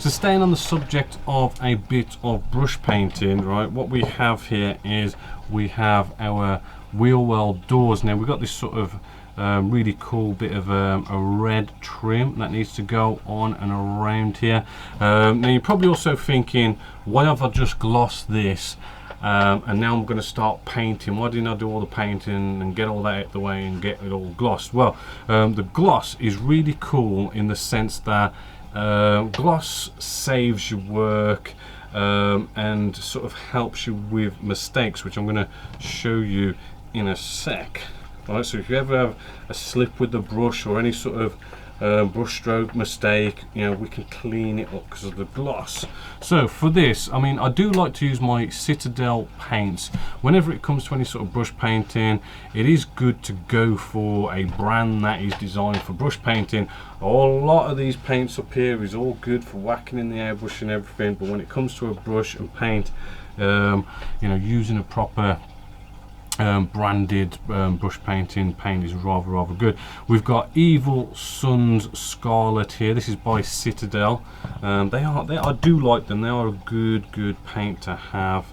So staying on the subject of a bit of brush painting, right, what we have here is we have our wheel well doors. Now we've got this sort of really cool bit of a red trim that needs to go on and around here. Now you're probably also thinking, why have I just glossed this and now I'm going to start painting? Why didn't I do all the painting and get all that out of the way and get it all glossed? Well, the gloss is really cool in the sense that gloss saves you work and sort of helps you with mistakes, which I'm going to show you in a sec. Right, so if you ever have a slip with the brush or any sort of brush stroke mistake, you know, we can clean it up because of the gloss. So for this, I mean, I do like to use my Citadel paints. Whenever it comes to any sort of brush painting, it is good to go for a brand that is designed for brush painting. A lot of these paints up here is all good for whacking in the airbrush and everything, but when it comes to a brush and paint, you know, using a proper branded brush painting paint is rather good. We've got Evil Sun's Scarlet here. This is by Citadel. I do like them. They are a good paint to have.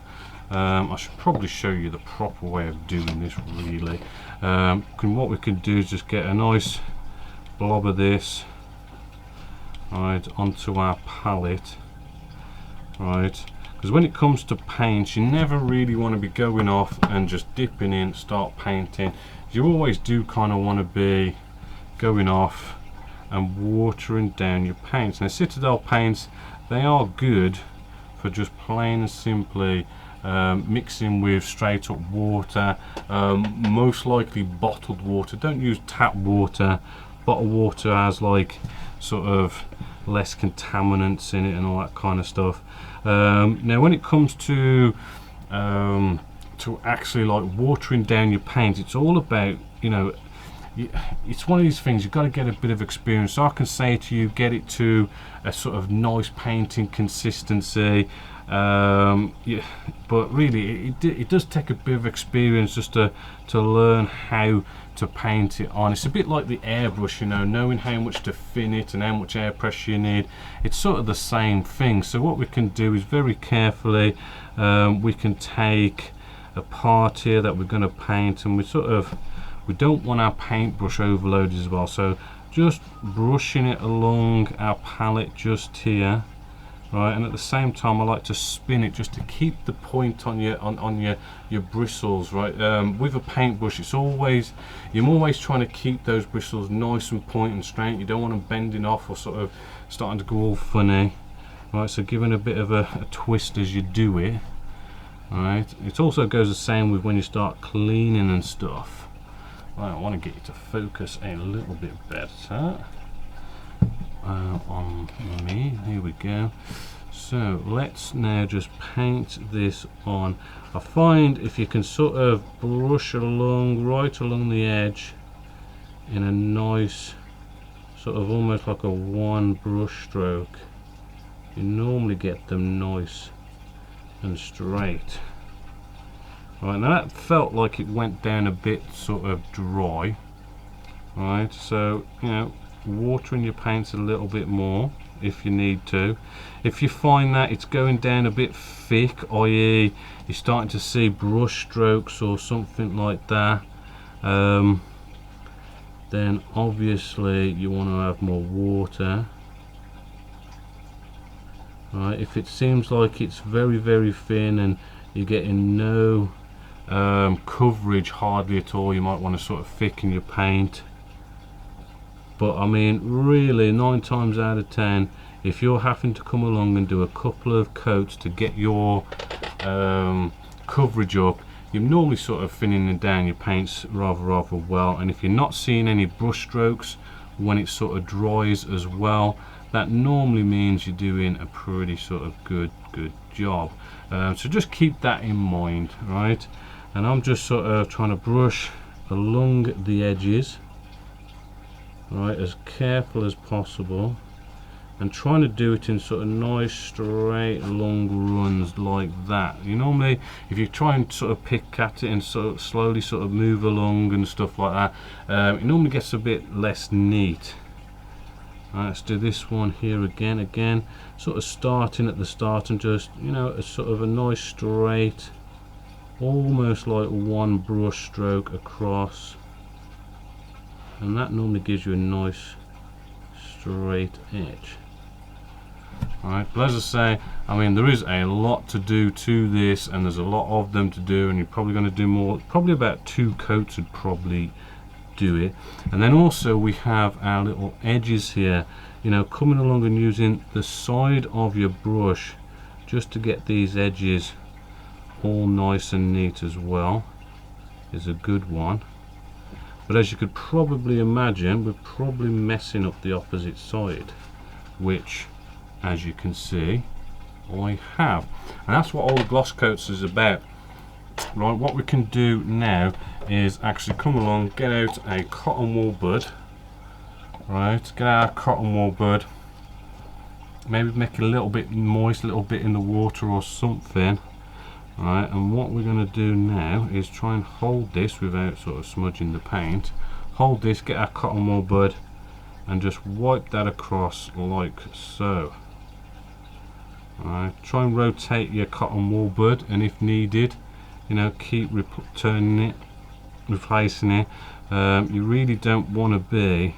I should probably show you the proper way of doing this really. What we can do is just get a nice blob of this right onto our palette, right, because when it comes to paint, you never really want to be going off and just dipping in, start painting. You always do kind of want to be going off and watering down your paints. Now Citadel paints, they are good for just plain and simply mixing with straight up water, most likely bottled water. Don't use tap water. Bottled water has like sort of less contaminants in it and all that kind of stuff. Now when it comes to actually like watering down your paint, it's all about, you know, it's one of these things, you've got to get a bit of experience. So I can say to you, get it to a sort of nice painting consistency, yeah, but really it does take a bit of experience just to learn how to paint it on. It's a bit like the airbrush, you know, knowing how much to thin it and how much air pressure you need. It's sort of the same thing. So what we can do is very carefully, we can take a part here that we're going to paint, and we don't want our paintbrush overloaded as well, so just brushing it along our palette just here, right, and at the same time I like to spin it just to keep the point on your bristles, right. With a paintbrush, you're always trying to keep those bristles nice and point and straight. You don't want them bending off or sort of starting to go all funny, right, so giving a bit of a twist as you do it, right. It also goes the same with when you start cleaning and stuff. Right, I want to get you to focus a little bit better on me. Here we go. So let's now just paint this on. I find if you can sort of brush along, right along the edge in a nice sort of almost like a one brush stroke, you normally get them nice and straight. Right, now that felt like it went down a bit sort of dry, right, so, you know, watering your paints a little bit more if you need to. If you find that it's going down a bit thick, i.e. you're starting to see brush strokes or something like that, then obviously you want to have more water. Right, if it seems like it's very thin and you're getting no coverage hardly at all, you might want to sort of thicken your paint. But I mean, really 9 times out of 10 if you're having to come along and do a couple of coats to get your coverage up, you're normally sort of thinning down your paints rather well, and if you're not seeing any brush strokes when it sort of dries as well, that normally means you're doing a pretty sort of good job. So just keep that in mind, right? And I'm just sort of trying to brush along the edges, right, as careful as possible, and trying to do it in sort of nice straight long runs like that. You normally, if you try and sort of pick at it and sort of slowly sort of move along and stuff like that, it normally gets a bit less neat. Right, let's do this one here again, sort of starting at the start and just, you know, a sort of a nice straight, almost like one brush stroke across, and that normally gives you a nice straight edge. Alright, but as I say, I mean, there is a lot to do to this, and there's a lot of them to do, and you're probably going to do more, probably about 2 coats would probably do it. And then also we have our little edges here, you know, coming along and using the side of your brush just to get these edges all nice and neat as well is a good one. But as you could probably imagine, we're probably messing up the opposite side, which, as you can see, I have. And that's what all the gloss coats is about. Right, what we can do now is actually come along, get out a cotton wool bud, right, get out a cotton wool bud, maybe make it a little bit moist, a little bit in the water or something. Right, and what we're going to do now is try and hold this without sort of smudging the paint. Hold this, get our cotton wool bud, and just wipe that across like so. Alright, try and rotate your cotton wool bud, and if needed, you know, keep turning it, replacing it. You really don't want to be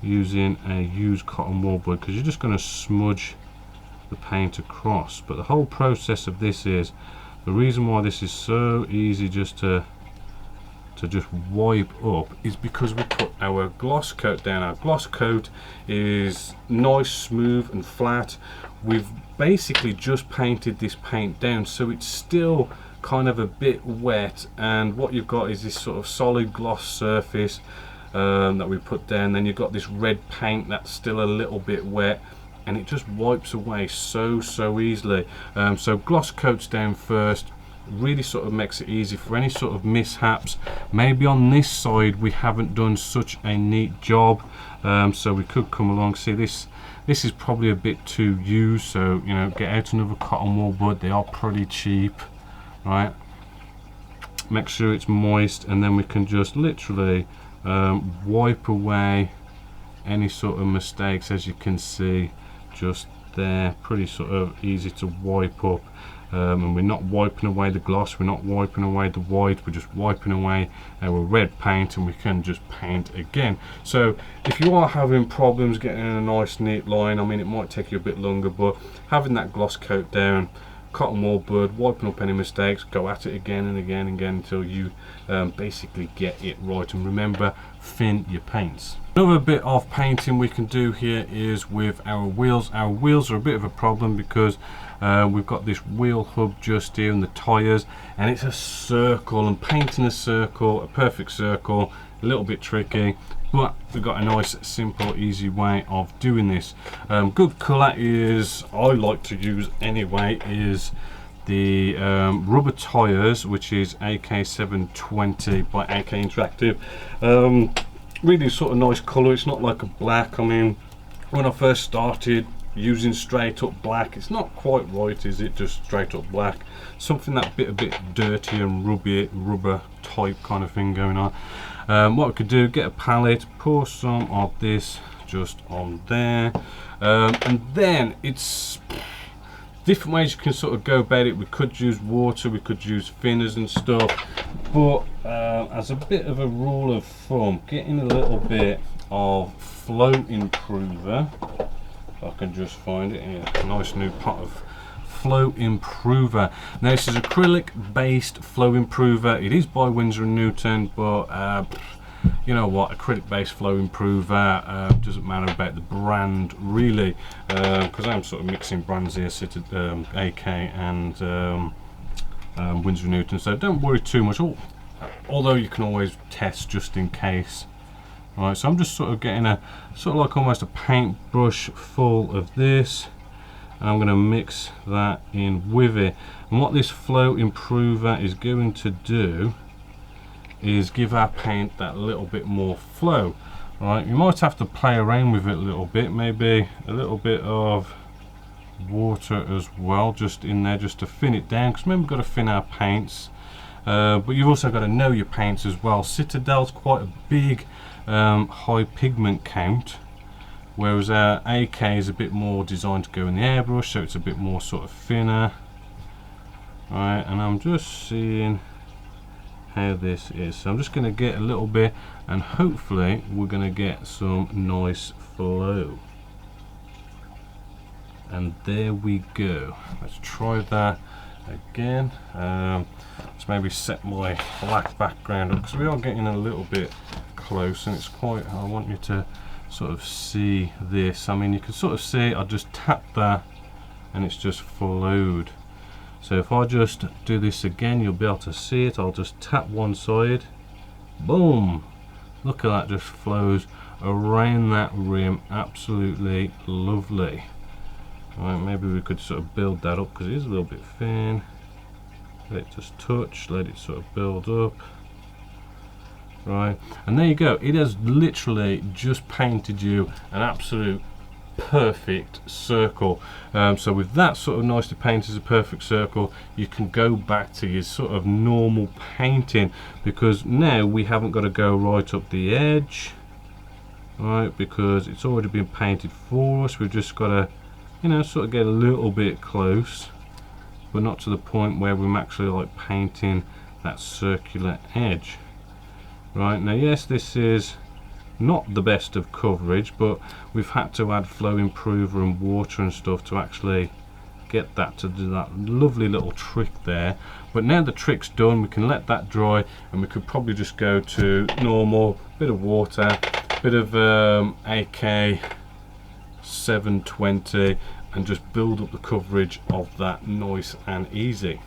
using a used cotton wool bud because you're just going to smudge the paint across. But the whole process of this is, the reason why this is so easy just to just wipe up is because we put our gloss coat down. Our gloss coat is nice, smooth and flat. We've basically just painted this paint down, so it's still kind of a bit wet, and what you've got is this sort of solid gloss surface that we put down. Then you've got this red paint that's still a little bit wet, and it just wipes away so easily. So gloss coats down first really sort of makes it easy for any sort of mishaps. Maybe on this side we haven't done such a neat job, so we could come along, see this is probably a bit too used, so you know, get out another cotton wool bud. They are pretty cheap, right? Make sure it's moist, and then we can just literally wipe away any sort of mistakes. As you can see, just there, pretty sort of easy to wipe up. And we're not wiping away the gloss, we're not wiping away the white, we're just wiping away our red paint, and we can just paint again. So if you are having problems getting a nice neat line, I mean, it might take you a bit longer, but having that gloss coat down, cotton wool bud, wiping up any mistakes, go at it again and again and again until you basically get it right. And remember, thin your paints. Another bit of painting we can do here is with our wheels. Our wheels are a bit of a problem because we've got this wheel hub just here and the tyres, and it's a circle, and painting a circle, a perfect circle, a little bit tricky, but we've got a nice simple easy way of doing this. Good colour is, I like to use anyway, is the rubber tyres, which is AK720 by AK Interactive. Really sort of nice colour. It's not like a black. I mean, when I first started using straight up black, it's not quite right, is it? Just straight up black. Something that a bit dirty and rubber type kind of thing going on. What we could do, get a palette, pour some of this just on there, and then it's different ways you can sort of go about it. We could use water, we could use thinners and stuff, but as a bit of a rule of thumb, getting a little bit of flow improver, if I can just find it here, a nice new pot of flow improver. Now this is acrylic based flow improver. It is by Winsor & Newton, but you know what, acrylic based flow improver. Doesn't matter about the brand really, because I'm sort of mixing brands here, AK and Winsor & Newton, so don't worry too much, although you can always test just in case. Right, so I'm just sort of getting a sort of like almost a paintbrush full of this, and I'm going to mix that in with it. And what this flow improver is going to do is give our paint that little bit more flow. Right, you might have to play around with it a little bit, maybe a little bit of water as well just in there, just to thin it down, because remember, we've got to thin our paints, but you've also got to know your paints as well. Citadel's quite a big high pigment count, whereas our AK is a bit more designed to go in the airbrush, so it's a bit more sort of thinner. Right, and I'm just seeing how this is, so I'm just going to get a little bit, and hopefully we're going to get some nice flow. And there we go. Let's try that again. Let's maybe set my black background up, because we are getting a little bit close, and it's quite, I want you to sort of see this. I mean, you can sort of see, I just tap that and it's just flowed. So if I just do this again, you'll be able to see it. I'll just tap one side, boom, look at that, just flows around that rim, absolutely lovely. Right, maybe we could sort of build that up, because it is a little bit thin. Let it just touch, let it sort of build up. Right, and there you go. It has literally just painted you an absolute perfect circle. So with that sort of nicely painted as a perfect circle, you can go back to your sort of normal painting, because now we haven't got to go right up the edge, right, because it's already been painted for us. We've just got to, you know, sort of get a little bit close, but not to the point where we're actually like painting that circular edge. Right, now yes, this is not the best of coverage, but we've had to add flow improver and water and stuff to actually get that to do that lovely little trick there. But now the trick's done, we can let that dry, and we could probably just go to normal, bit of water, bit of AK 720, and just build up the coverage of that nice and easy.